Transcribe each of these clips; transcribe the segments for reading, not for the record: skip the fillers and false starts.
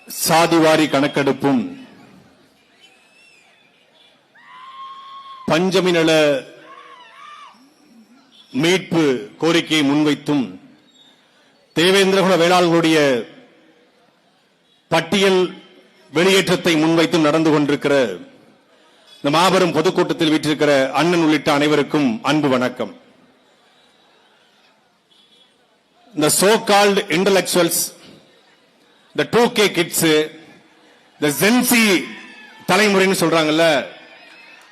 சாதிவாரி கணக்கெடுப்பும் பஞ்சமி நல மீட்பு கோரிக்கையை முன்வைத்தும் தேவேந்திரகுல வேளாளர்களுடைய பட்டியல் வெளியேற்றத்தை முன்வைத்தும் நடந்து கொண்டிருக்கிற இந்த மாபெரும் பொதுக்கூட்டத்தில் வீற்றிருக்கிற அண்ணன் உள்ளிட்ட அனைவருக்கும் அன்பு வணக்கம். The so-called intellectuals, the 2K kids, the Gen Z தலைமுறைன்னு சொல்றாங்கல்ல,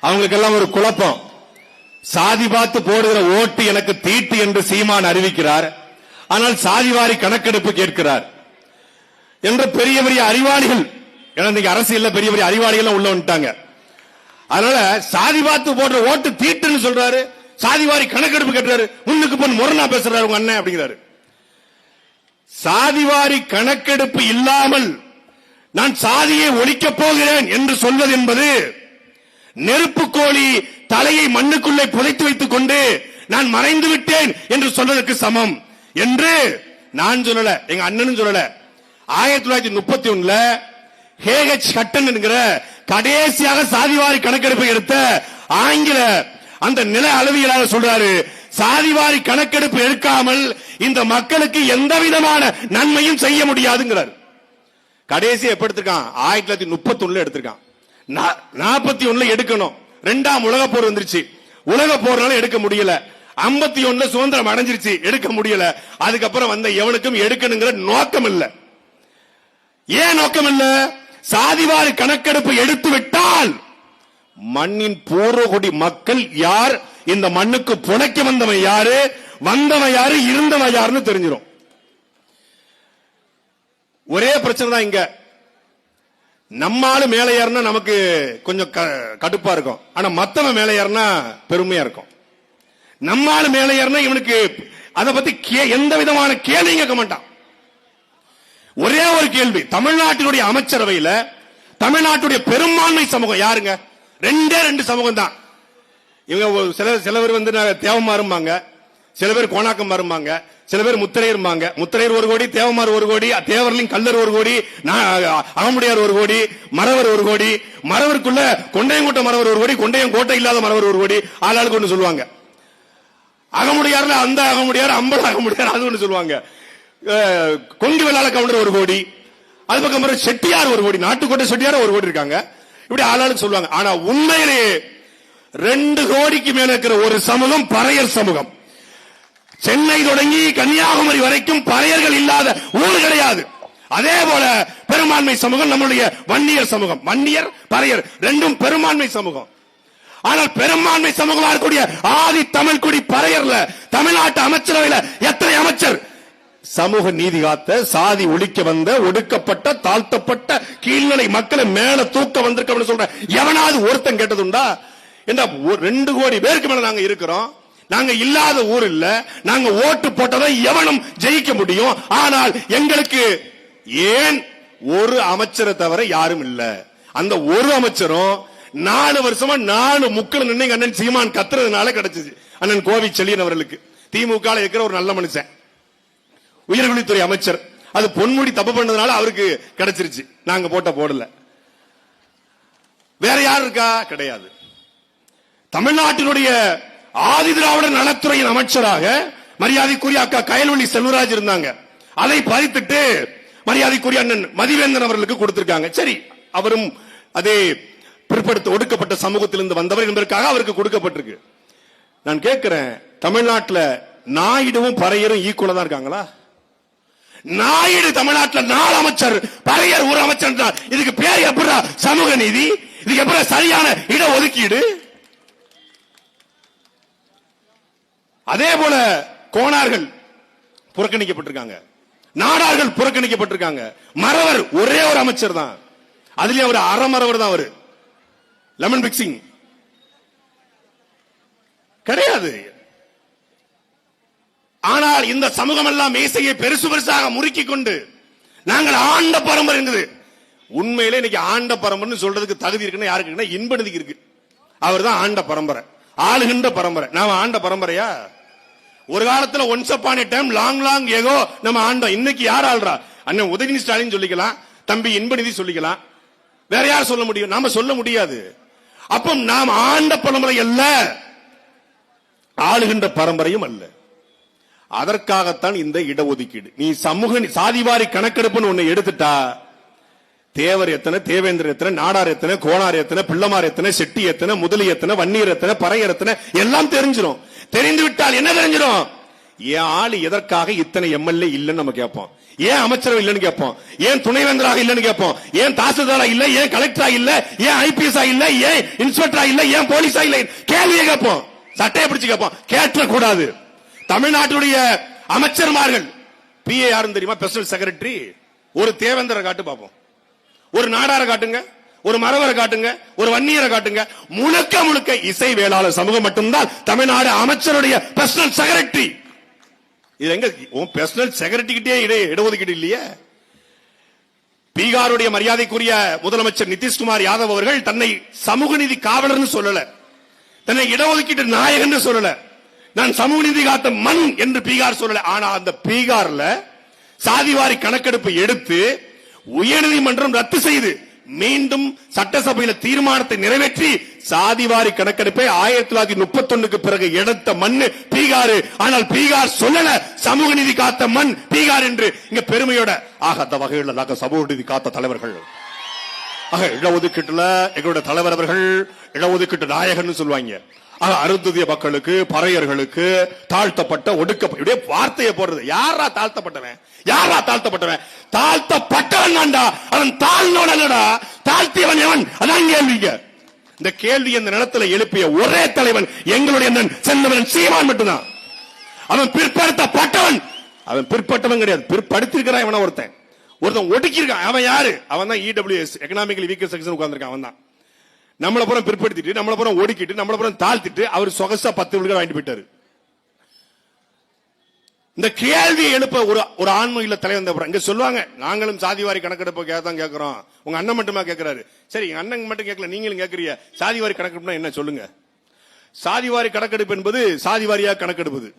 அவங்களுக்கெல்லாம் ஒரு குழப்பம். சாதி பார்த்து போடுகிற ஓட்டு எனக்கு தீட்டு என்று சீமான் அறிவிக்கிறார். ஆனால் சாதிவாரி கணக்கெடுப்பு கேட்கிறார் என்ற பெரிய பெரிய அறிவாளிகள், இன்னைக்கு அரசியல்ல பெரிய பெரிய அறிவாளிகள் உள்ள வந்துட்டாங்க. அதனால சாதி பார்த்து போடுற ஓட்டு தீட்டுன்னு சொல்றாரு, சாதிவாரி கணக்கெடுப்பு கேட்கிறாரு, முன்னுக்கு பொன் முரணா பேசுறாரு உங்க அண்ணன் அப்படிங்கிறாரு. சாதிவாரி கணக்கெடுப்பு இல்லாமல் நான் சாதியை ஒழிக்கப் போகிறேன் என்று சொல்வது என்பது நெருப்பு கோழி தலையை மண்ணுக்குள்ளே புதைத்து வைத்துக் கொண்டு நான் மறைந்து விட்டேன் என்று சொல்வதற்கு சமம் என்று நான் சொல்லல, எங்க அண்ணனும் சொல்லல. 1931 H. ஹட்டன் என்கிற கடைசியாக சாதிவாரி கணக்கெடுப்பை எடுத்த ஆங்கில அந்த நில அளவியலாளர் சொல்றாரு, சாதிவாரி கணக்கெடுப்பு எடுக்காமல் இந்த மக்களுக்கு எந்த விதமான நன்மையும் செய்ய முடியாதுங்கிறார். கடைசி எப்ப எடுத்திருக்கான்? 1931 எடுத்திருக்கான். 41 எடுக்கணும். 2ஆம் உலக போர் வந்துருச்சு, உலக போர்னால எடுக்க முடியல. 51 சுதந்திரம் அடைஞ்சிருச்சு, எடுக்க முடியல. அதுக்கப்புறம் வந்த எவனுக்கும் எடுக்கணுங்கிற நோக்கம் இல்ல. ஏன் நோக்கம் இல்ல? சாதிவாரி கணக்கெடுப்பு எடுத்து விட்டால் மண்ணின் பூர்வகுடி மக்கள் யார், இந்த மண்ணுக்கு புனைக்க வந்தவன் யாரு, வந்தவன் யாரு, இருந்தவன் யாருன்னு தெரிஞ்சிடும். ஒரே பிரச்சனை தான் இங்க. நம்மால மேல ஏறினா நமக்கு கொஞ்சம் கடுப்பா இருக்கும், ஆனா மத்தவன் மேல ஏறினா பெருமையா இருக்கும். நம்மால மேல ஏறினா இவனுக்கு அதை பத்தி எந்த விதமான கேள்வி கேட்க மாட்டான். ஒரே ஒரு கேள்வி, தமிழ்நாட்டினுடைய அமைச்சரவையில தமிழ்நாட்டுடைய பெரும்பான்மை சமூகம் யாருங்க? 2 சமூகம் தான். இவங்க சில பேர் வந்து தேவமாறும்பாங்க, சில பேர் கோணாக்கம் மாறும்பாங்க, சில பேர் முத்திரையர்பாங்க. முத்திரையர் 1 கோடி, தேவமாறு 1 கோடி, தேவர்லிங் கல்லர் 1 கோடி, அகமுடையார் 1 கோடி, மறவர் 1 கோடி, மறவருக்குள்ள கொண்டையங்கோட்டை மறவர் 1 கோடி, கொண்டையங்கோட்டை இல்லாத மறவர் 1 கோடி, ஆளாளுக்கு ஒன்று சொல்லுவாங்க. அகமுடையார்ல அந்த அகமுடையார், அம்பல அகமுடையார் அது ஒன்று சொல்லுவாங்க. கொங்கு வெள்ளாள கவுண்டர் 1 கோடி, அது பக்கம் செட்டியார் 1 கோடி, நாட்டுக்கோட்டை செட்டியார் 1 கோடி இருக்காங்க. இப்படி ஆளாளுக்கு சொல்லுவாங்க. ஆனா உண்மையிலேயே 2 கோடிக்கு மேல இருக்கிற ஒரு சமூகம் பறையர் சமூகம். சென்னை தொடங்கி கன்னியாகுமரி வரைக்கும் பறையர்கள் இல்லாத ஊர் கிடையாது. அதே போல பெரும்பான்மை சமூகம் நம்முடைய வன்னியர் சமூகம். வன்னியர் பறையர் 2ம் பெரும்பான்மை சமூகம். ஆனால் பெரும்பான்மை சமூகமா இருக்கக்கூடிய ஆதி தமிழ் குடி பறையர்ல தமிழ்நாட்டு அமைச்சரவையில் எத்தனை அமைச்சர் சமூக நீதி காத்த, சாதி ஒழிக்க வந்த, ஒடுக்கப்பட்ட, தாழ்த்தப்பட்ட கீழ்நிலை மக்களை மேல தூக்க வந்திருக்க சொல்ற எவனாவது ஒருத்தன் கேட்டதுண்டா? 2 கோடி பேருக்கு மேல நாங்க இருக்கிறோம். நாங்க இல்லாத ஊர் இல்ல, நாங்க ஓட்டு போட்டதை எவனும் ஜெயிக்க முடியும். ஆனால் எங்களுக்கு ஏன் ஒரு அமைச்சரை தவிர யாரும் இல்ல. அந்த ஒரு அமைச்சரும் 4 வருஷமா 4 முக்கள் நின்று அண்ணன் சீமான் கத்துறதுனால கிடைச்சது. அண்ணன் கோவி செழியன் அவர்களுக்கு திமுக இருக்கிற ஒரு நல்ல மனுஷன், உயர்கல்வித்துறை அமைச்சர். அது பொன்முடி தப்பு பண்ணதுனால அவருக்கு கிடைச்சிருச்சு, நாங்க போடல. வேற யார் இருக்கா? கிடையாது. தமிழ்நாட்டினுடைய ஆதி திராவிடர் நலத்துறையின் அமைச்சராக மரியாதைக்குரிய அக்கா கயல்வெளி செல்வராஜ் இருந்தாங்க. அதை பறித்துட்டு மரியாதைக்குரிய அண்ணன் மதிவேந்தன் அவர்களுக்கு கொடுத்திருக்காங்க. சரி, அவரும் அதே பிற்படுத்த ஒடுக்கப்பட்ட சமூகத்திலிருந்து வந்தவர் என்பதற்காக அவருக்கு கொடுக்கப்பட்டிருக்கு. நான் கேட்கிறேன், தமிழ்நாட்டில் நாயுடுவும் பறையரும் ஈக்குவலா தான் இருக்காங்களா? நாயுடு தமிழ்நாட்டில் 4 அமைச்சர், பறையர் 1 அமைச்சர். இதுக்கு பேர் எப்படா சமூக நீதி? இதுக்கு எப்படா சரியான இட ஒதுக்கீடு? அதே போல கோணார்கள் புறக்கணிக்கப்பட்டிருக்காங்க, நாடார்கள் புறக்கணிக்கப்பட்டிருக்காங்க. மறவர் ஒரே ஒரு அமைச்சர் தான், அதுலயும் அவர் அறமறவர் தான். அவரு லெமன் பிக்சிங் கிடையாது. ஆனால் இந்த சமூகம் எல்லாம் மேசையை பெருசு பெருசாக முறுக்கி கொண்டு நாங்கள் ஆண்ட பரம்பரை இருந்தது. உண்மையிலே இன்னைக்கு ஆண்ட பரம்பரை சொல்றதுக்கு தகுதி இருக்குன்னா யாருக்கு? இன்பநிதிக்கு இருக்கு. அவர் தான் ஆண்ட பரம்பரை, ஆளுகின்ற பரம்பரை. நாம ஆண்ட பரம்பரையா? ஒரு காலத்துல once upon a time long long ஏகோ நம்ம ஆண்டோம். இன்னைக்கு யார் ஆள்றா? அண்ணன் உதயநிதி ஸ்டாலின் சொல்லிக்கலாம், தம்பி இன்பநிதி சொல்லிக்கலாம், வேற யார் சொல்ல முடியும்? நாம சொல்ல முடியாது. அப்ப நாம் ஆண்ட பரம்பரை அல்ல, ஆளுகின்ற பரம்பரையும் அல்ல. அதற்காகத்தான் இந்த இடஒதுக்கீடு. நீ சமூக சாதிவாரி கணக்கெடுப்புன்னு ஒண்ணு எடுத்துட்டா, தேவர் எத்தனை, தேவேந்திர எத்தனை, நாடார் எத்தனை, கோணார் எத்தனை, பிள்ளமார் எத்தனை, செட்டி எத்தனை, முதலி எத்தனை, வன்னியர் எத்தனை, பறையர் எத்தனை, எல்லாம் தெரிஞ்சிடும். தெரிந்து விட்டால் என்ன தெரிஞ்சிடும்? ஏன் ஆளு எதற்காக இத்தனை எம்எல்ஏ இல்லைன்னு நம்ம கேட்போம், ஏன் அமைச்சரவை இல்லைன்னு கேட்போம், ஏன் துணைவேந்தராக இல்லைன்னு கேட்போம், ஏன் தாசில்தாரா இல்ல, ஏன் கலெக்டரா இல்ல, ஏன் ஐபிஎஸ் இல்ல, ஏன் இன்ஸ்பெக்டரா இல்ல, ஏன் போலீஸா இல்ல, கேள்வியை கேட்போம். சட்டையை பிடிச்சு கேட்போம். கேட்க கூடாது. தமிழ்நாட்டுடைய அமைச்சர்மார்கள் பிஏ யாரும் தெரியுமா? Personal secretary. ஒரு தேவேந்திர காட்டு பார்ப்போம், ஒரு நாடார காட்டுங்க, ஒரு மரவரை காட்டுங்க, ஒரு வன்னியரை காட்டுங்க. முழுக்க முழுக்க இசை வேளாளர் சமூகம் மட்டும்தான் தமிழ்நாடு அமைச்சருடைய பர்சனல் செக்ரட்டரி. இது எங்க பர்சனல் செக்ரட்டரி கிட்டே இடஒதுக்கீடு இல்லையே. பீகாருடைய மரியாதைக்குரிய முதலமைச்சர் நிதிஷ்குமார் யாதவ் அவர்கள் தன்னை சமூக நீதி காவலர்னு சொல்லல, தன்னை இடஒதுக்கீட்டு நாயகன் சொல்லல, நான் சமூக நீதி காத்த மண் என்று பீகார் சொல்லல. ஆனா அந்த பீகார்ல சாதிவாரி கணக்கெடுப்பு எடுத்து உயர்நீதிமன்றம் ரத்து செய்து மீண்டும் சட்டசபையில் தீர்மானத்தை நிறைவேற்றி சாதிவாரி கணக்கெடுப்பை 1931 பிறகு எடுத்த மண்ணு பீகார். ஆனால் பீகார் சொல்லல சமூக நீதி காத்த மண் பீகார் என்று. இங்க பெருமையோட அந்த வகையில் நாங்க சமூக நீதி காத்த தலைவர்கள், இடஒதுக்கீட்டுல எங்களுடைய தலைவர் அவர்கள் இடஒதுக்கீட்டு நாயகன் சொல்லுவாங்க. அருந்ததிய மக்களுக்கு, பறையர்களுக்கு, தாழ்த்தப்பட்ட ஒடுக்கப்பட்ட வார்த்தையை போடுறது. யாரா தாழ்த்தப்பட்டவன்? யாரா தாழ்த்தப்பட்டவன்? தாழ்த்தப்பட்டவன் தான்டா, அவன் தாழ்ந்தோடா. தாழ்த்தியவன் எவன்? அதான் கேள்விங்க. இந்த கேள்வி இந்த நிலத்துல எழுப்பிய ஒரே தலைவன் எங்களுடைய செந்தமன் சீமான் மட்டும்தான். அவன் பிற்படுத்தப்பட்டவன். அவன் பிற்பட்டவன் கிடையாது, பிற்படுத்திருக்கிறான். இவன ஒருத்தன் ஒடுக்கி இருக்கான். அவன் யாரு? அவன் தான் இடபிள்யூஎஸ், எக்கனாமிக்கலி வீக்கர் செக்ஷன் உட்கார்ந்திருக்கான். அவன் தான் நம்மள புறம் பிற்படுத்திட்டு, நம்மள புறம் ஒடுக்கிட்டு, நம்மள புறம் தாழ்த்திட்டு அவர் சொகசா 10 விழுக்க வாங்கிட்டு போயிட்டாரு. இந்த கேள்வியை எழுப்ப ஒரு ஆன்மீக தலைவர் இங்க சொல்லுவாங்க, நாங்களும் சாதிவாரி கணக்கெடுப்பு தான் கேட்கிறோம். உங்க அண்ணன் மட்டுமா கேட்கிறாரு? சரி, எங்க அண்ணன் மட்டும் கேட்கல, நீங்களும் கேட்கறீங்க. சாதிவாரி கணக்கெடுப்புனா என்ன சொல்லுங்க? சாதிவாரி கணக்கெடுப்பு என்பது சாதிவாரியா கணக்கெடுப்பது.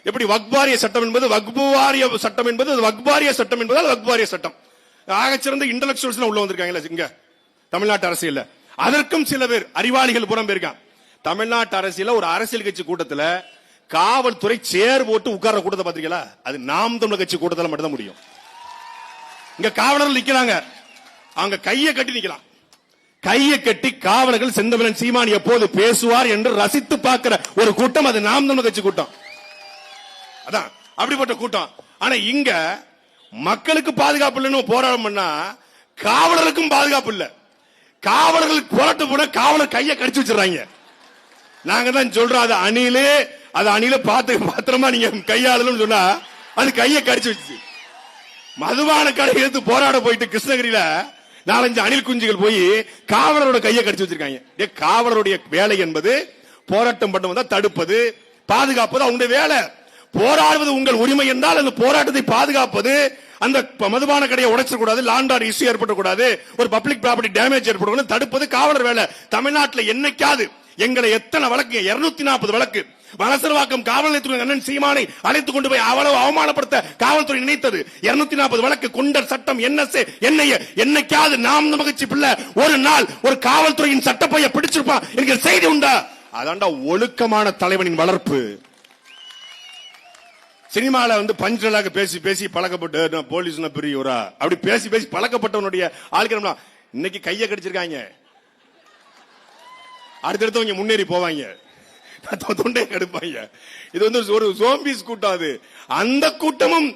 எப்படி வக்பாரிய சட்டம் என்பது வக்புவாரிய சட்டம் என்பது வக்பாரிய சட்டம் என்பதால் வக்பாரிய சட்டம். ஆகச்சிறந்த இன்டலெக்சுவல்ஸ் உள்ள வந்திருக்காங்க இங்க தமிழ்நாட்டு அரசியல். அதற்கும் சில பேர் அறிவாளிகள் புறம் போயிருக்கான். தமிழ்நாட்டு அரசியல் ஒரு அரசியல் கட்சி கூட்டத்தில் காவல்துறை சேர் போட்டு உட்கார்ற கூட்டத்தை பாத்தீங்களா? அது நாம் தமிழர் கட்சி கூட்டத்தில் மட்டும்தான் முடியும். இங்க காவலர்கள் நிக்கிறாங்க, அவங்க கையை கட்டி நிக்கலாம். கையை கட்டி காவலர்கள் செந்தமிழன் சீமான் எப்போது பேசுவார் என்று ரசித்து பார்க்கிற ஒரு கூட்டம் அது நாம் தமிழர் கட்சி கூட்டம். அதான் அப்படிப்பட்ட கூட்டம். ஆனா இங்க மக்களுக்கு பாதுகாப்பு இல்லைன்னு போராட்டம் பண்ணா காவலருக்கும் பாதுகாப்பு இல்ல. காவலர்களுக்கு போராட்டம் போனா காவலர் கையை கடிச்சு வச்சிடறாங்க. நாங்க தான் சொல்றோம், அது அணில பார்த்து பத்திரமா நீங்க கையாளணும் சொன்னா அது கையை கடிச்சு வச்சு. மதுபான கடை எடுத்து போராட போயிட்டு கிருஷ்ணகிரியில 4-5 அணில் குஞ்சுகள் போய் காவலரோட கையை கடிச்சு வச்சிருக்காங்க. காவலருடைய வேலை என்பது போராட்டம் பண்ணுவதா தடுப்பது, பாதுகாப்பது அவங்களுடைய வேலை. போராடுவது உங்கள் உரிமை என்றால் அந்த போராட்டத்தை பாதுகாப்பது, அந்த மதுபான கடையை உடைச்சிடக்கூடாது, லாண்ட் ஆர்டர் இஷ்யூ ஏற்படக்கூடாது, ஒரு பப்ளிக் ப்ராப்பர்ட்டி டேமேஜ் ஏற்படக்கூடாது, தடுப்பது காவலர் வேலை. தமிழ்நாட்டில் என்னைக்காவது எங்களை எத்தனை வழக்கு, 240 வழக்கு வலசரவாக்கம் காவல் நிலையத்துறை அண்ணன் சீமானை அழைத்துக் கொண்டு போய் அவ்வளவு அவமானப்படுத்த காவல்துறை நினைத்தது. 240 வழக்கு, குண்டர் சட்டம், என்எஸ்ஏ, என்ஐஏ. என்னைக்காவது நாம் மகிழ்ச்சி பிள்ளை ஒரு நாள் ஒரு காவல்துறையின் சட்டப்பைய பிடிச்சிருப்பான் என்கிற செய்தி உண்டா? அதாண்டா ஒழுக்கமான தலைவனின் வளர்ப்பு. சினிமால பஞ்சலாக பேசி பேசி பழக்கப்பட்டு போலீஸ் பெரியவரா அப்படி பேசி பேசி பழக்கப்பட்டவனுடைய ஆளுக்கு இன்னைக்கு கையை கடிச்சிருக்காங்க. அடுத்தடுத்து முன்னேறி போவாங்க, தொண்டை கெடுப்பாங்க. இது ஒரு சோம்பிஸ் கூட்டம். அது அந்த கூட்டமும்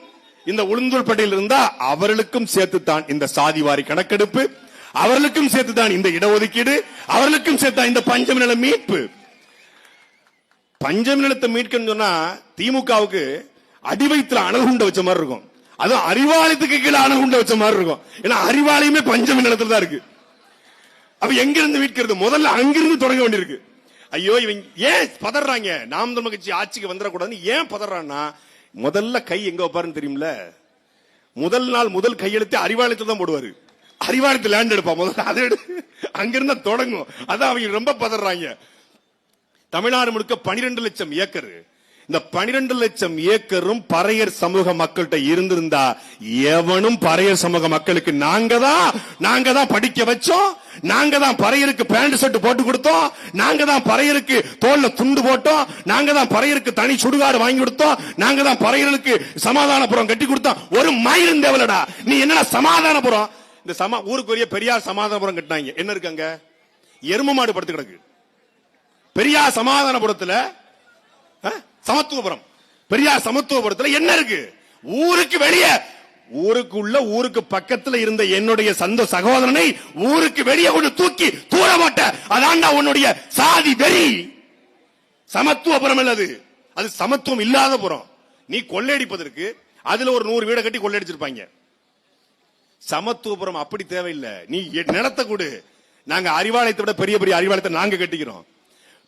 இந்த உளுந்தூர்பேட்டையில் இருந்தா அவர்களுக்கும் சேர்த்துத்தான் இந்த சாதிவாரி கணக்கெடுப்பு, அவர்களுக்கும் சேர்த்துதான் இந்த இடஒதுக்கீடு, அவர்களுக்கும் சேர்த்தான் இந்த பஞ்சம நில மீட்பு. பஞ்சம நிலத்தை மீட்கன்னு சொன்னா திமுகவுக்கு அடிவயத்துல அனல் குண்ட வச்ச மாதிரி இருக்கும். அதுவும் அறிவாலயத்துக்கு கீழே அனல் குண்ட வச்ச மாதிரி இருக்கும். ஏன்னா அறிவாலயமே பஞ்சம நிலத்துல தான் இருக்கு. அப்ப எங்கிருந்து மீட்கிறது? முதல்ல அங்கிருந்து தொடங்க வேண்டியிருக்கு. ஐயோ இவங்க ஏன் பதறாங்க? நாம் தமிழர் கட்சி ஆட்சிக்கு வந்துடக்கூடாதுன்னு ஏன் பதறான்னா, முதல்ல கை எங்க வைப்பாருன்னு தெரியும்ல. முதல் நாள் முதல் கையெழுத்து அறிவாலயத்துல தான் போடுவாரு. அறிவாலயத்தில் லேண்ட் எடுப்பா முதல்ல, அதை அங்கிருந்தா தொடங்கும். அதான் அவங்க ரொம்ப பதறாங்க. தமிழ்நாடு முழுக்க 12 லட்சம் ஏக்கர் இந்த 12 லட்சம் ஏக்கரும் பறையர் சமூக மக்கள்கிட்ட இருந்திருந்தா எவனும் பறையர் சமூக மக்களுக்கு நாங்க தான் படிக்க வச்சோம், நாங்க தான் பறையருக்கு பேண்ட் ஷர்ட் போட்டு கொடுத்தோம், நாங்க தான் பறையருக்கு தோல்ல துண்டு போட்டோம், நாங்க தான் பறையருக்கு தனி சுடுகாடு வாங்கி கொடுத்தோம், நாங்க தான் பறையருக்கு சமாதானபுரம் கட்டி கொடுத்தோம். ஒரு மயிலும் தேவலடா, நீ என்னடா சமாதானபுரம்? இந்த ஊருக்கு பெரியார் சமாதானபுரம் கட்டினாங்க, என்ன இருக்கு அங்க? எரும மாடு படுத்து கிடக்கு. பெரியார் சமாதானபுரத்துல சமத்துவபுரம், பெரியார் சமத்துவபுரத்துல என்ன இருக்கு? ஊருக்கு வெளியே, ஊருக்கு பக்கத்துல இருந்த என்னுடைய சொந்த சகோதரனை ஊருக்கு வெளியே கொண்டு தூக்கி தூர போட்ட, அதான்டா உன்னுடைய சாதி வெறி. சமத்துவபுரம் இல்லது, அது சமத்துவம் இல்லாத புறம். நீ கொள்ளையடிப்பதற்கு அதுல ஒரு 100 வீட கட்டி கொள்ளையடிச்சிருப்பாங்க. சமத்துவபுரம் அப்படி தேவையில்லை. நீ நிலத்தை கொடு, நாங்க அறிவாலயத்தை விட பெரிய பெரிய அறிவாலயத்தை நாங்க கட்டிக்கிறோம்.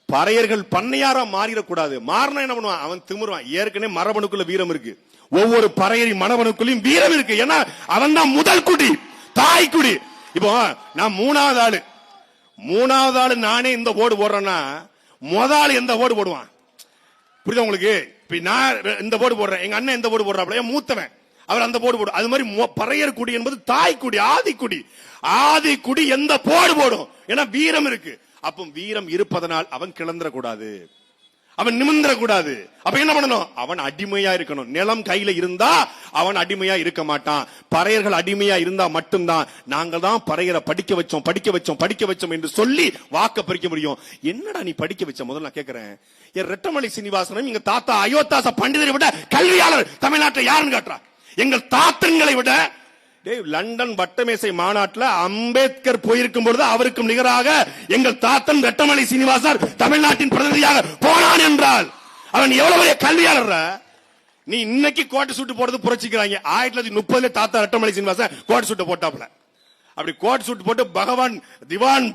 பறையர்கள் பண்ணையாரா மாறிடக்கூடாது. மாறினா என்ன பண்ணுவான்? அவன் திமிருவான். ஏற்கனவே மரபணுக்குள்ள வீரம் இருக்கு, ஒவ்வொரு பறையரி மரபணுக்குள்ளையும் வீரம் இருக்கு. ஏன்னா அவன் தான் முதல் குடி, தாய் குடி. இப்போ நான் மூணாவது ஆளு நானே இந்த ஓடு போடுறேன்னா முதல் எந்த ஓடு போடுவான்? புரியுதா உங்களுக்கு? இப்ப நான் இந்த போடு போடுறேன், எங்க அண்ணன் இந்த போடு போடுறாப்ல, மூத்தவன் அவர் அந்த போடு போடும். அது மாதிரி பறையர் குடி என்பது தாய் குடி, ஆதி குடி எந்த போடு போடும்? ஏன்னா வீரம் இருக்கு. அப்ப வீரம் இருப்பதனால் அவன் கிளந்திர கூடாது, அவன் நிமிந்திர கூடாது. அப்ப என்ன பண்ணணும்? அவன் அடிமையா இருக்கணும். நிலம் கையில இருந்தா அவன் அடிமையா இருக்க மாட்டான். பறையர்கள் அடிமையா இருந்தா மட்டும்தான் நாங்கள் தான் பறையரை படிக்க வச்சோம் என்று சொல்லி வாக்க பறிக்க முடியும். என்னடா நீ படிக்க வச்ச? முதல்ல நான் கேட்கிறேன், ரெட்டமலை சீனிவாசனும் எங்க தாத்தா அயோத்தாச பண்டிதரை விட கல்வியாளர் தமிழ்நாட்டில் யாருன்னு காட்டுறா? எங்கள் தாத்தன்களை விட. லண்டன் வட்டமேசை மாநாட்டில் அம்பேத்கர் போயிருக்கும் பொழுது அவருக்கும் நிகராக எங்கள் தாத்தன் ரெட்டமலை சீனிவாசன் தமிழ்நாட்டின் பிரதிநிதியாக போனான் என்றால் அவன் எவ்வளவு கல்வியாளர். நீ இன்னைக்கு கோட்டை சூட்டு போடுறது புரட்சிக்கிறாங்க. 1930 தாத்தா ரெட்டமலை சீனிவாசன் கோட்டை சூட்டு போட்டாப்ல. அப்படி கோட் சூட் போட்டு திவான்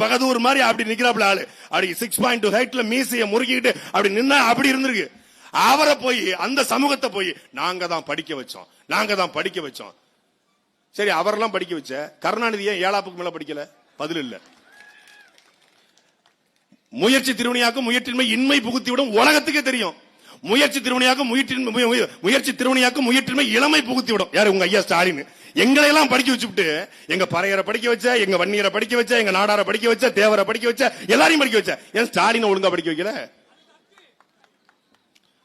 பகதூர் மாதிரி அப்படி நிக்கிறாப்ல ஆளு. அப்படி 6.2 ஹைட்ல மீசைய முறுக்கிட்டு அப்படி நின்னா அப்படி இருந்திருக்கு. அவரை போய் அந்த சமூகத்தை போய் நாங்க தான் படிக்க வச்சோம். சரி, அவரெல்லாம் படிக்க வச்ச கருணாநிதி ஏன் 7 மேல படிக்கல? பதில் இல்ல. முயற்சி திருவினையாக்கும் முயற்சின்மை இன்மை புகுத்திவிடும் உலகத்துக்கே தெரியும். முயற்சி திருவினையாக்கும் முயற்சின்மை இளமை புகுத்திவிடும். யாரு? உங்க ஐயா ஸ்டாலின். எங்களை எல்லாம் படிக்க வச்சுட்டு எங்க பறையரை படிக்க வச்ச, எங்க வன்னியரை படிக்க வச்ச, எங்க நாடாரை படிக்க வச்ச, தேவரை படிக்க வச்ச, எல்லாரையும் படிக்க வச்ச. ஏன் ஸ்டாலினை ஒழுங்கா படிக்க வைக்கல?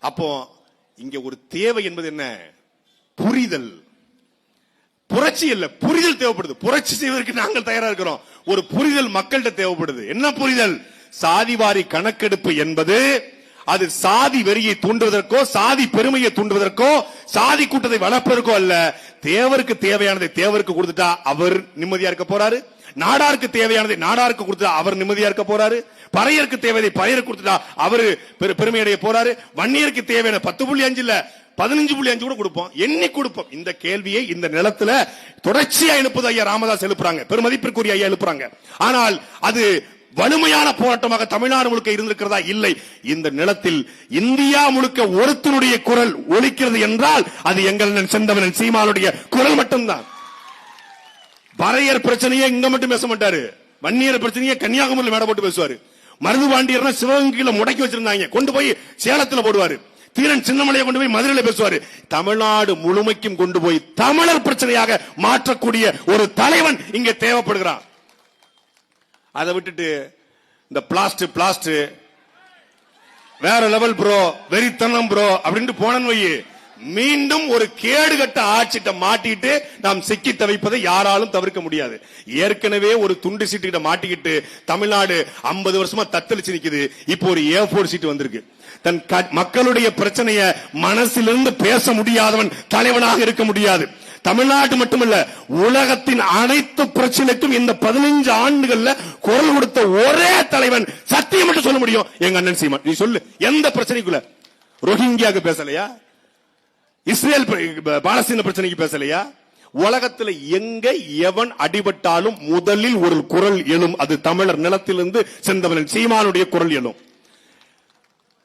அப்போ இங்க ஒரு தேவை என்பது என்ன? புரிதல். புரட்சி இல்ல, புரிதல் தேவைப்படுது. புரட்சி செய்வதற்கு நாங்கள் தயாரா இருக்கிறோம். ஒரு புரிதல் மக்கள்கிட்ட தேவைப்படுது. என்ன புரிதல்? சாதிவாரி கணக்கெடுப்பு என்பது அது சாதி வெறியை தூண்டுவதற்கோ, சாதி பெருமையை தூண்டுவதற்கோ, சாதி கூட்டத்தை வளர்ப்பதற்கோ அல்ல. தேவருக்கு தேவையானதை தேவருக்கு கொடுத்துட்டா அவர் நிம்மதியா இருக்க போறாரு. நாடாருக்கு தேவையானதை நாடாருக்கு கொடுத்துட்டா அவர் நிம்மதியா இருக்க போறாரு. பறையருக்கு தேவையை பறையருக்கு கொடுத்துட்டா அவரு பெருமையடைய போறாரு. வன்னியருக்கு தேவையான 10.5 இல்ல 15.5 கூட கொடுப்போம், எண்ணி கொடுப்போம். இந்த கேள்வியை இந்த நிலத்துல தொடர்ச்சியா எழுப்புது ஐயா ராமதாஸ் எழுப்புறாங்க, பெருமதிப்பிற்குரிய ஐயா எழுப்புறாங்க. ஆனால் அது வலிமையான போராட்டமாக தமிழ்நாடு முழுக்க இருந்திருக்கிறதா? இல்லை. இந்த நிலத்தில் இந்தியா முழுக்க ஒருத்தனுடைய குரல் ஒலிக்கிறது என்றால் அது எங்கள் செந்தமனன் சீமானுடைய குரல் மட்டும்தான். பறையர் பிரச்சனையே இங்க மட்டும் பேச மாட்டாரு, வன்னியர் பிரச்சனையே கன்னியாகுமரியில் மேடை போட்டு பேசுவாரு. மருதுபாண்டியர்னா சிவகங்கையில முடக்கி வச்சிருந்தாங்க, கொண்டு போய் சேலத்துல போடுவாரு. தீரன் சின்னமலையை கொண்டு போய் மதுரையில பேசுவாரு. தமிழ்நாடு முழுமைக்கும் கொண்டு போய் தமிழர் பிரச்சனையாக மாற்றக்கூடிய ஒரு தலைவன் இங்க தேவைப்படுகிறான். அதை விட்டுட்டு இந்த பிளாஸ்ட் வேற லெவல் ப்ரோ, வெறித்தனம் ப்ரோ அப்படின்ட்டு போனன் வை, மீண்டும் ஒரு கேடுகட்ட ஆட்சிட்ட மாட்டிட்டு நாம் சிக்கி தவிப்பதை யாராலும் தவிர்க்க முடியாது. ஏற்கனவே ஒரு துண்டு சீட்டு மாட்டிக்கிட்டு தமிழ்நாடு 50 வருஷமா தத்தளிச்சு நிக்குது. இப்போ ஒரு A4 சீட்டு வந்திருக்கு. தன் மக்களுடைய பிரச்சனைய மனசிலிருந்து பேச முடியாதவன் தலைவனாக இருக்க முடியாது. தமிழ்நாட்டு மட்டுமல்ல, உலகத்தின் அனைத்து பிரச்சனைக்கும் இந்த 15 ஆண்டுகள்ல குரல் கொடுத்த ஒரே தலைவன் சத்தியம் மட்டும் சொல்ல முடியும், எங்க அண்ணன் சீமான். நீ சொல்லு, எந்த பிரச்சனைக்குள்ள? ரோஹிங்கியாக்கு பேசலையா? இஸ்ரேல் பாலஸ்தீன பிரச்சனைக்கு பேசலையா? உலகத்தில் எங்க எவன் அடிபட்டாலும் முதலில் ஒரு குரல் எழும், அது தமிழர் நிலத்திலிருந்து செந்தவன் சீமானுடைய குரல் எழும்.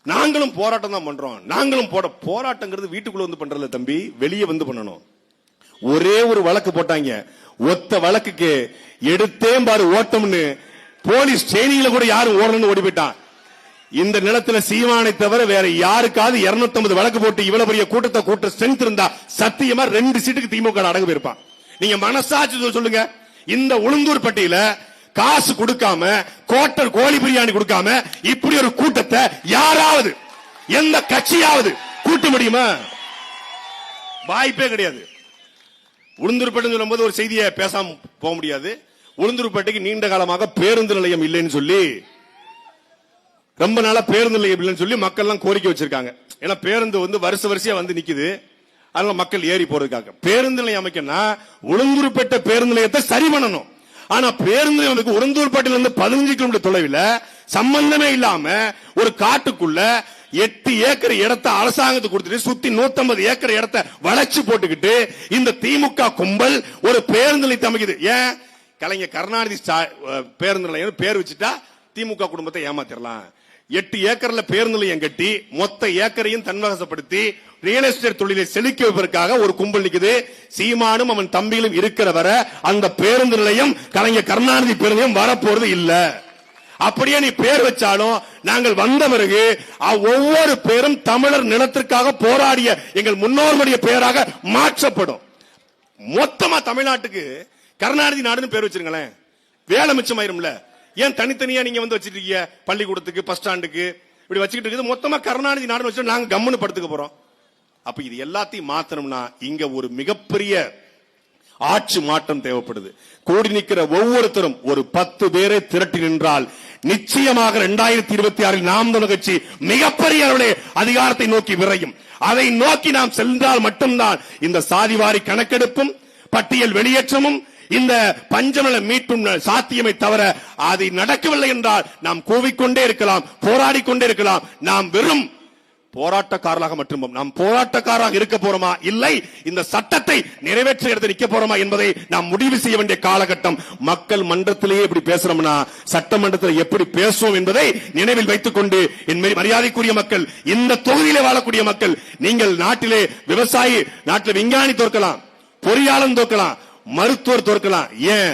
நாங்களும் போராட்டம் தான் பண்றோம். நாங்களும் போராட்டங்கிறது வீட்டுக்குள்ள வந்து பண்றல தம்பி, வெளியே வந்து பண்ணணும். ஒரே ஒரு வழக்கு போட்டாங்க, ஒத்த வழக்குக்கு எடுத்தே பாரு ஓட்டம்னு போலீஸ் ட்ரெயினிங்ல கூட யாரும் ஓடணும்னு ஓடி போயிட்டான். இந்த நிலத்துல சீமானை தவிர வேற யாருக்காவது 250 வழக்கு போட்டு இவ்வளவு பெரிய கூட்டத்தை கூட்ட ஸ்ட்ரென்த் இருந்தா சத்தியமா 2 சீட்டுக்கு திமுக அடங்கு போயிருப்பான். நீங்க மனசாட்சி சொல்லுங்க. இந்த உளுந்தூர் பட்டியல காசு கொடுக்காம கோட்டர் கோழி பிரியாணி கொடுக்காம இப்படி ஒரு கூட்டத்தை யாராவது எந்த கட்சியாவது கூட்ட முடியுமா? வாய்ப்பே கிடையாது. உளுந்தூர்பேட்டை சொல்லும்போது ஒரு செய்தியை பேசாம போக முடியாது. உளுந்தூர்பேட்டைக்கு நீண்ட காலமாக பேருந்து நிலையம் இல்லைன்னு சொல்லி, ரொம்ப நாளா பேருந்து நிலையம் இல்லைன்னு சொல்லி மக்கள் எல்லாம் கோரிக்கை வச்சிருக்காங்க. ஏன்னா பேருந்து வரிசையா வந்து நிக்குது, அதனால மக்கள் ஏறி போறதுக்காக பேருந்து நிலையம் அமைக்கணும்னா உளுந்தூர்பேட்டை பேருந்து நிலையத்தை சரி பண்ணணும். ஆனா பேருந்து நிலையம் உளுந்தூர்பேட்டையில இருந்து 15 கிலோமீட்டர் தொலைவில் சம்பந்தமே இல்லாம ஒரு காட்டுக்குள்ள 8 ஏக்கர் இடத்தை அரசாங்கத்துக்கு கொடுத்துட்டு சுத்தி 150 ஏக்கர் இடத்தை வளைச்சு போட்டுக்கிட்டு இந்த திமுக கும்பல் ஒரு பேருந்து நிலையத்தை அமைக்குது. ஏன்? கலைஞர் கருணாநிதி பேருந்து நிலையம் பேர் வச்சுட்டா திமுக குடும்பத்தை ஏமாத்திரலாம். 8 ஏக்கர்ல பேருந்து நிலையம் கட்டி மொத்த ஏக்கரையும் தன்வசப்படுத்தி ரியல் எஸ்டேட் தொழிலை செழிக்க வைப்பதற்காக ஒரு கும்பல் நிக்குது. சீமானும் அவன் தம்பிகளும் இருக்கிற வர அந்த பேருந்து நிலையம் கலைஞர் கருணாநிதி பேருந்து நிலையம் வரப்போறது இல்ல. அப்படியே நீ பேர் வச்சாலும் நாங்கள் வந்த பிறகு ஒவ்வொரு பேரும் தமிழர் நிலத்திற்காக போராடிய எங்கள் முன்னோர்களுடைய பெயராக மாற்றப்படும். மொத்தமா தமிழ்நாட்டுக்கு கருணாநிதி நாடுன்னு பேர் வச்சிருங்களேன், வேலை மிச்சமாயிரும்ல. ஏன் தனித்தனியா நீங்க வச்சிட்டு இருக்கீங்க? பள்ளிக்கூடத்துக்கு, பஸ் ஸ்டாண்டுக்கு இப்படி வச்சுக்கிட்டு இருக்குது. மொத்தமா கருணாநிதி நாடுன்னு வச்சு நாங்க கம்முன்னு படுத்துக்க போறோம். அப்ப இது எல்லாத்தையும் மாத்தணும்னா இங்க ஒரு மிகப்பெரிய ஆட்சி மாற்றம் தேவைப்படுது. கூடி நிற்கிற ஒவ்வொருத்தரும் ஒரு 10 பேரை திரட்டி நின்றால் நிச்சயமாக 2026 நாம் தமிழர் கட்சி மிகப்பெரிய அளவில் அதிகாரத்தை நோக்கி விரையும். அதை நோக்கி நாம் சென்றால் மட்டும்தான் இந்த சாதிவாரி கணக்கெடுப்பும் பட்டியல் வெளியேற்றமும் இந்த பஞ்சமல மீட்பும் சாத்தியமை தவிர அது நடக்கவில்லை என்றால் நாம் கூவிக்கொண்டே இருக்கலாம், போராடிக்கொண்டே இருக்கலாம். நாம் வெறும் போராட்டக்காரராக மட்டும் நாம் போராட்டக்காரராக இருக்க போறோமா, இல்லை இந்த சட்டத்தை நிறைவேற்ற எடுத்து நிற்க போறோமா என்பதை நாம் முடிவு செய்ய வேண்டிய காலகட்டம். மக்கள் மன்றத்திலேயே எப்படி பேசுறோம்னா சட்டமன்றத்தில் எப்படி பேசுவோம் என்பதை நினைவில் வைத்துக் கொண்டு என் மரியாதைக்குரிய மக்கள், இந்த தொகுதியிலே வாழக்கூடிய மக்கள், நீங்கள் நாட்டிலே விவசாயி, நாட்டில் விஞ்ஞானி தோற்கலாம், பொறியாளன் தோற்கலாம், மருத்துவர் தோற்கலாம், ஏன்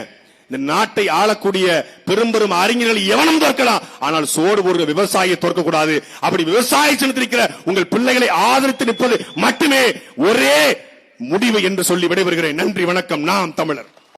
இந்த நாட்டை ஆளக்கூடிய பெரும் அறிஞர்கள் எவனும் தோற்கலாம். ஆனால் சோடு போடுற விவசாயியை தோற்க கூடாது. அப்படி விவசாய சின்னத்திருக்கிற உங்கள் பிள்ளைகளை ஆதரித்து நிற்பது மட்டுமே ஒரே முடிவு என்று சொல்லி விடைபெறுகிறேன். நன்றி, வணக்கம். நாம் தமிழர்.